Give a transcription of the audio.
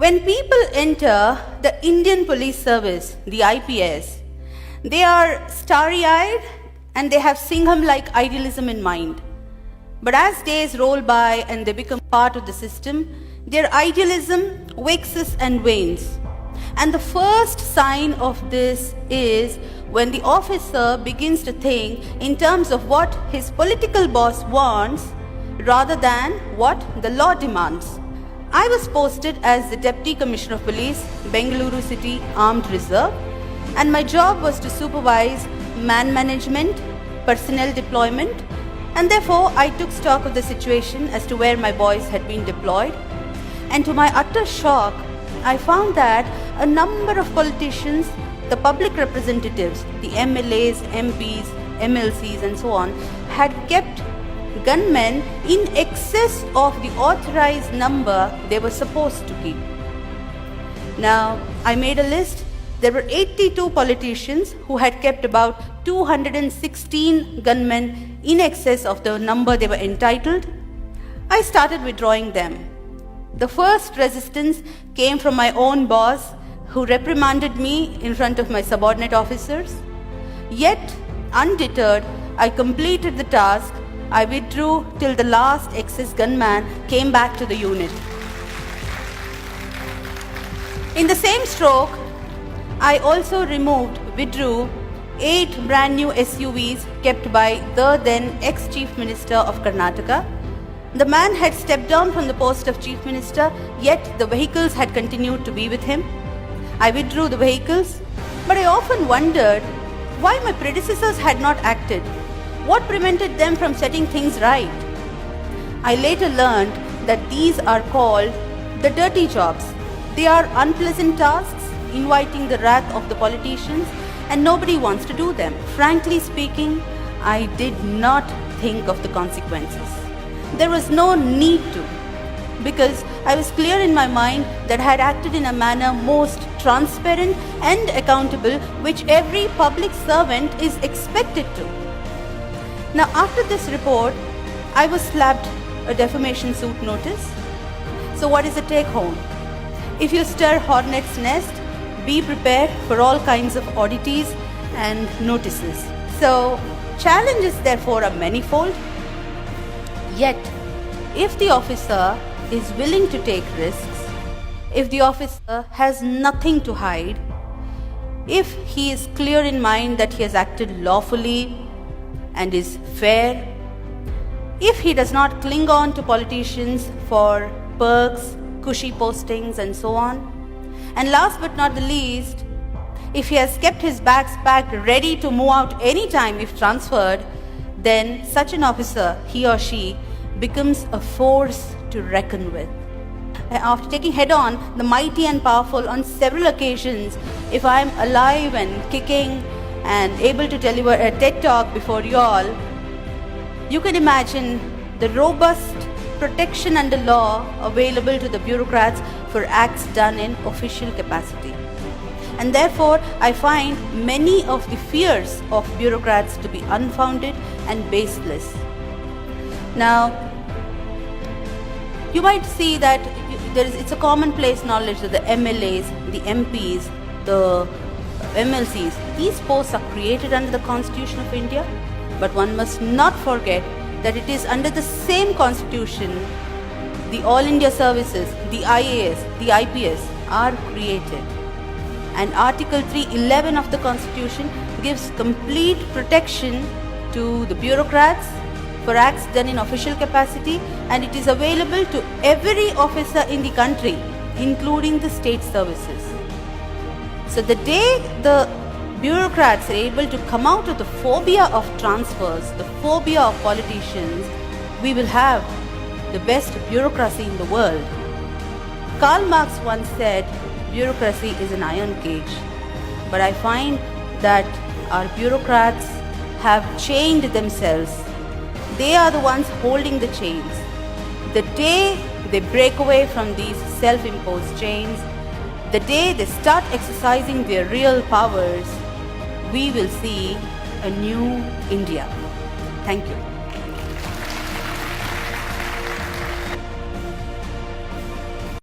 When people enter the Indian Police Service, the IPS, they are starry-eyed and they have Singham-like idealism in mind. But as days roll by and they become part of the system, their idealism waxes and wanes. And the first sign of this is when the officer begins to think in terms of what his political boss wants rather than what the law demands. I was posted as the Deputy Commissioner of Police, Bengaluru City Armed Reserve, and my job was to supervise man management, personnel deployment, and therefore I took stock of the situation as to where my boys had been deployed. And to my utter shock, I found that a number of politicians, the public representatives, the MLAs, MPs, MLCs and so on, had kept gunmen in excess of the authorized number they were supposed to keep. Now, I made a list. There were 82 politicians who had kept about 216 gunmen in excess of the number they were entitled. I started withdrawing them. The first resistance came from my own boss, who reprimanded me in front of my subordinate officers. Yet, undeterred, I completed the task. I withdrew till the last excess gunman came back to the unit. In the same stroke, I also withdrew 8 brand new SUVs kept by the then ex-Chief Minister of Karnataka. The man had stepped down from the post of Chief Minister, yet the vehicles had continued to be with him. I withdrew the vehicles, but I often wondered why my predecessors had not acted. What prevented them from setting things right? I later learned that these are called the dirty jobs. They are unpleasant tasks, inviting the wrath of the politicians, and nobody wants to do them. Frankly speaking, I did not think of the consequences. There was no need to, because I was clear in my mind that I had acted in a manner most transparent and accountable, which every public servant is expected to. Now, after this report, I was slapped a defamation suit notice. So what is the take home? If you stir hornet's nest, be prepared for all kinds of oddities and notices. So challenges therefore are manifold. Yet, if the officer is willing to take risks, if the officer has nothing to hide, if he is clear in mind that he has acted lawfully and is fair, if he does not cling on to politicians for perks, cushy postings and so on, and last but not the least, if he has kept his bags packed ready to move out anytime if transferred, then such an officer, he or she, becomes a force to reckon with. After taking head-on the mighty and powerful on several occasions, if I am alive and kicking and able to deliver a TED Talk before you all, you can imagine the robust protection under law available to the bureaucrats for acts done in official capacity. And therefore, I find many of the fears of bureaucrats to be unfounded and baseless. Now, you might see that it's a commonplace knowledge that the MLAs, the MPs, the MLCs, these posts are created under the Constitution of India, but one must not forget that it is under the same Constitution the All India Services, the IAS, the IPS are created. And Article 311 of the Constitution gives complete protection to the bureaucrats for acts done in official capacity, and it is available to every officer in the country, including the state services. So the day the bureaucrats are able to come out of the phobia of transfers, the phobia of politicians, we will have the best bureaucracy in the world. Karl Marx once said, bureaucracy is an iron cage. But I find that our bureaucrats have chained themselves. They are the ones holding the chains. The day they break away from these self-imposed chains, the day they start exercising their real powers, we will see a new India. Thank you.